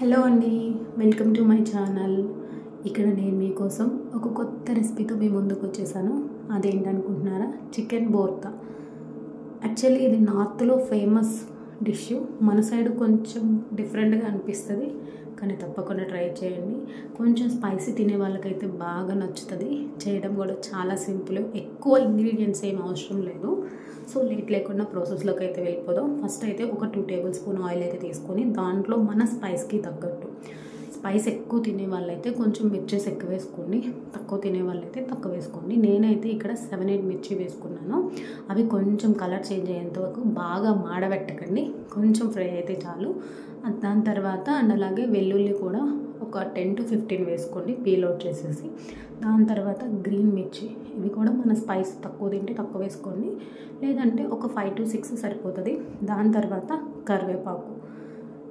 Hello అండి, welcome to my channel. ఇక్కడ నేను మీకోసం ఒక కొత్త రెసిపీతో మీ ముందుకు వచ్చేసాను. అదేంటనుకుంటున్నారా? చికెన్ బోర్తా. యాక్చువల్లీ ఇది నార్త్లో ఫేమస్ డిష్. మన సైడ్ కొంచెం డిఫరెంట్గా అనిపిస్తుంది, కానీ తప్పకుండా ట్రై చేయండి. కొంచెం స్పైసీ తినే వాళ్ళకైతే బాగా నచ్చుతుంది. చేయడం కూడా చాలా సింపుల్, ఎక్కువ ఇంగ్రీడియంట్స్ ఏం అవసరం లేదు. సో లేట్ లేకుండా ప్రాసెస్లోకి అయితే వెళ్ళిపోదాం. ఫస్ట్ అయితే ఒక 2 టేబుల్ స్పూన్ ఆయిల్ అయితే తీసుకొని దాంట్లో మన స్పైస్కి తగ్గట్టు, స్పైస్ ఎక్కువ తినే వాళ్ళైతే కొంచెం మిర్చెస్ ఎక్కువ వేసుకోండి, తక్కువ తినే వాళ్ళైతే తక్కువ వేసుకోండి. నేనైతే ఇక్కడ 7-8 మిర్చి వేసుకున్నాను. అవి కొంచెం కలర్ చేంజ్ అయ్యేంత వరకు బాగా మాడబెట్టకండి, కొంచెం ఫ్రై అయితే చాలు. దాని తర్వాత అండ్ అలాగే వెల్లుల్లి కూడా ఒక 10 to 15 వేసుకోండి, పీల్ అవుట్ చేసేసి. దాని తర్వాత గ్రీన్ మిర్చి, ఇవి కూడా మన స్పైస్ తక్కువ తింటే తక్కువ వేసుకోండి, లేదంటే ఒక 5 to 6 సరిపోతుంది. దాని తర్వాత కరివేపాకు,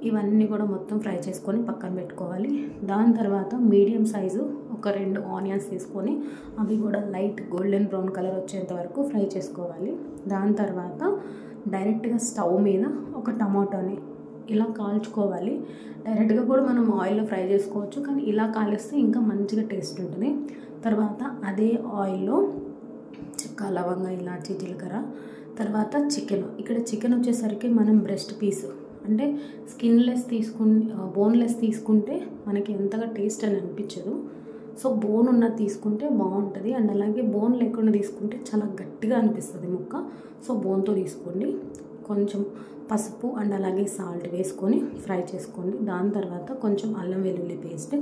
ఇవన్నీ కూడా మొత్తం ఫ్రై చేసుకొని పక్కన పెట్టుకోవాలి. దాని తర్వాత మీడియం సైజు ఒక 2 ఆనియన్స్ తీసుకొని అవి కూడా లైట్ గోల్డెన్ బ్రౌన్ కలర్ వచ్చేంత వరకు ఫ్రై చేసుకోవాలి. దాని తర్వాత డైరెక్ట్గా స్టవ్ మీద ఒక టమాటోని ఇలా కాల్చుకోవాలి. డైరెక్ట్గా కూడా మనం ఆయిల్లో ఫ్రై చేసుకోవచ్చు, కానీ ఇలా కాలిస్తే ఇంకా మంచిగా టేస్ట్ ఉంటుంది. తర్వాత అదే ఆయిల్లో చెక్క, లవంగ, ఇలాచి, జీలకర్ర, తర్వాత చికెన్. ఇక్కడ చికెన్ వచ్చేసరికి మనం బ్రెస్ట్ పీస్ అంటే బోన్లెస్ తీసుకుంటే మనకి ఎంతగా టేస్ట్ అని అనిపించదు. సో బోన్ ఉన్నది తీసుకుంటే బాగుంటుంది, అండ్ అలాగే బోన్ లేకుండా తీసుకుంటే చాలా గట్టిగా అనిపిస్తుంది ముక్క. సో బోన్తో తీసుకోండి. కొంచెం పసుపు అండ్ అలాగే సాల్ట్ వేసుకొని ఫ్రై చేసుకోండి. దాని తర్వాత కొంచెం అల్లం వెల్లుల్లి పేస్ట్,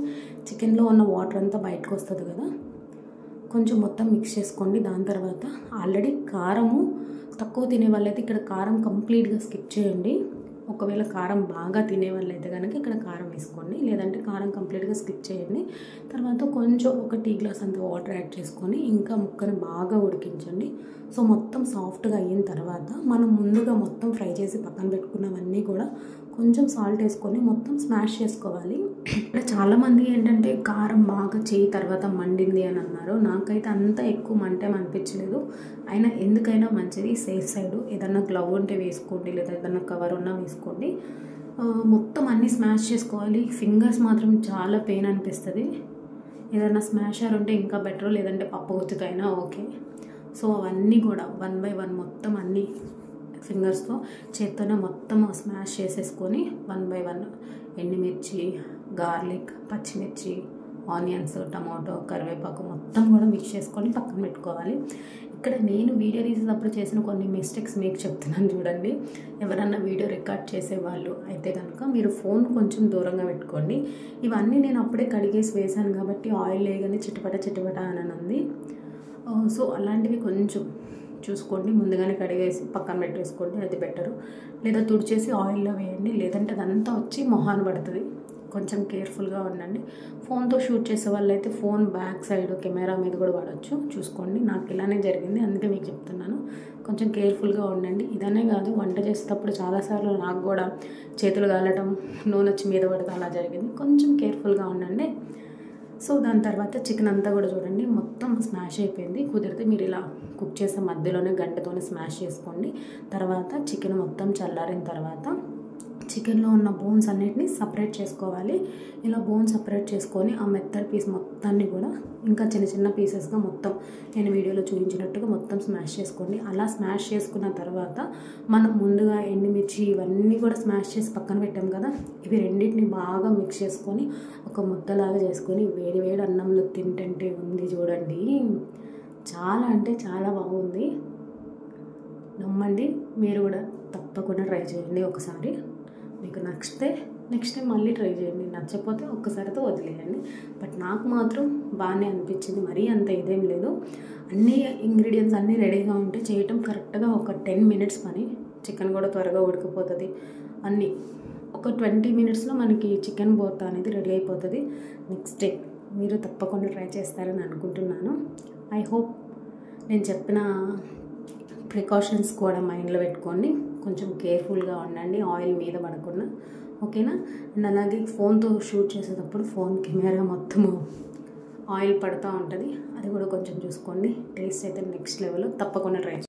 చికెన్లో ఉన్న వాటర్ అంతా బయటకు వస్తుంది కదా, కొంచెం మొత్తం మిక్స్ చేసుకోండి. దాని తర్వాత ఆల్రెడీ కారము తక్కువ తినే వాళ్ళైతే ఇక్కడ కారం కంప్లీట్గా స్కిప్ చేయండి. ఒకవేళ కారం బాగా తినే వాళ్ళైతే కనుక ఇక్కడ కారం వేసుకోండి, లేదంటే కారం కంప్లీట్గా స్కిప్ చేయండి. తర్వాత కొంచెం ఒక టీ గ్లాస్ అంత వాటర్ యాడ్ చేసుకొని ఇంకా ముక్కను బాగా ఉడికించండి. సో మొత్తం సాఫ్ట్గా అయిన తర్వాత మనం ముందుగా మొత్తం ఫ్రై చేసి పక్కన పెట్టుకున్నవన్నీ కూడా కొంచెం సాల్ట్ వేసుకొని మొత్తం స్మాష్ చేసుకోవాలి. ఇక్కడ చాలామంది ఏంటంటే కారం బాగా చేయి తర్వాత మండింది అని అన్నారు. నాకైతే అంత ఎక్కువ మంటేం అనిపించలేదు. అయినా ఎందుకైనా మంచిది, సేఫ్ సైడ్. ఏదన్నా గ్లవ్ ఉంటే వేసుకోండి, లేదా ఏదన్నా కవర్ ఉన్నా వేసుకోండి. మొత్తం అన్నీ స్మాష్ చేసుకోవాలి. ఫింగర్స్ మాత్రం చాలా పెయిన్ అనిపిస్తుంది. ఏదైనా స్మాషర్ ఉంటే ఇంకా బెటర్, లేదంటే పప్పు గుత్తితో అయినా ఓకే. సో అవన్నీ కూడా 1 by 1 మొత్తం అన్నీ ఫింగర్స్తో, చేత్తోనే మొత్తం స్మాష్ చేసేసుకొని 1 by 1 ఎండుమిర్చి, గార్లిక్, పచ్చిమిర్చి, ఆనియన్స్, టమాటో, కరివేపాకు మొత్తం కూడా మిక్స్ చేసుకొని పక్కన పెట్టుకోవాలి. ఇక్కడ నేను వీడియో తీసేటప్పుడు చేసిన కొన్ని మిస్టేక్స్ మీకు చెప్తున్నాను చూడండి. ఎవరన్నా వీడియో రికార్డ్ చేసేవాళ్ళు అయితే కనుక మీరు ఫోన్ కొంచెం దూరంగా పెట్టుకోండి. ఇవన్నీ నేను అప్పుడే కడిగేసి వేసాను కాబట్టి ఆయిల్ వేయగానే చిటపట అని ఉంది. సో అలాంటివి కొంచెం చూసుకోండి, ముందుగానే కడిగేసి పక్కన పెట్టేసుకోండి, అది బెటరు. లేదా తుడిచేసి ఆయిల్లో వేయండి, లేదంటే అదంతా వచ్చి మొహాన పడుతుంది. కొంచెం కేర్ఫుల్గా ఉండండి. ఫోన్తో షూట్ చేసే వాళ్ళైతే ఫోన్ బ్యాక్ సైడ్ కెమెరా మీద కూడా వాడచ్చు, చూసుకోండి. నాకు ఇలానే జరిగింది, అందుకే మీకు చెప్తున్నాను. కొంచెం కేర్ఫుల్గా ఉండండి. ఇదనే కాదు, వంట చేసేటప్పుడు చాలాసార్లు నాకు కూడా చేతులు కాలటం, నూనె వచ్చి మీద పడటం అలా జరిగింది. కొంచెం కేర్ఫుల్గా ఉండండి. సో దాని తర్వాత చికెన్ అంతా కూడా చూడండి మొత్తం స్మాష్ అయిపోయింది. కుదిరితే మీరు ఇలా కుక్ చేసే మధ్యలోనే గంటతోనే స్మాష్ చేసుకోండి. తర్వాత చికెన్ మొత్తం చల్లారిన తర్వాత చికెన్లో ఉన్న బోన్స్ అన్నిటిని సపరేట్ చేసుకోవాలి. ఇలా బోన్స్ సపరేట్ చేసుకొని ఆ మెత్తడి పీస్ మొత్తాన్ని కూడా ఇంకా చిన్న చిన్న పీసెస్గా మొత్తం నేను వీడియోలో చూపించినట్టుగా మొత్తం స్మాష్ చేసుకోండి. అలా స్మాష్ చేసుకున్న తర్వాత మనం ముందుగా ఎండుమిర్చి ఇవన్నీ కూడా స్మాష్ చేసి పక్కన పెట్టాం కదా, ఇవి రెండింటిని బాగా మిక్స్ చేసుకొని ఒక ముద్దలాగా చేసుకొని వేడి వేడి అన్నంలో తింటుంటే ఉంది చూడండి, చాలా అంటే చాలా బాగుంది. నమ్మండి, మీరు కూడా తప్పకుండా ట్రై చేయండి ఒకసారి. మీకు నచ్చితే నెక్స్ట్ టైం మళ్ళీ ట్రై చేయండి, నచ్చకపోతే ఒక్కసారితో వదిలేయండి. బట్ నాకు మాత్రం బాగానే అనిపించింది, మరీ అంత ఇదేం లేదు. అన్ని ఇంగ్రీడియంట్స్ అన్నీ రెడీగా ఉంటే చేయటం కరెక్ట్గా ఒక 10 minutes పని. చికెన్ కూడా త్వరగా ఉడికిపోతుంది. అన్నీ ఒక 20 minutesలో మనకి చికెన్ బోర్తా అనేది రెడీ అయిపోతుంది. నెక్స్ట్ డే మీరు తప్పకుండా ట్రై చేస్తారని అనుకుంటున్నాను. ఐ హోప్ నేను చెప్పిన ప్రికాషన్స్ కూడా మైండ్లో పెట్టుకోండి, కొంచెం కేర్ఫుల్గా ఉండండి, ఆయిల్ మీద పడకుండా, ఓకేనా. అండ్ అలాగే ఫోన్తో షూట్ చేసేటప్పుడు ఫోన్ కెమెరా మొత్తము ఆయిల్ పడుతూ ఉంటుంది, అది కూడా కొంచెం చూసుకోండి. టేస్ట్ అయితే నెక్స్ట్ లెవెల్లో, తప్పకుండా ట్రై చేయండి.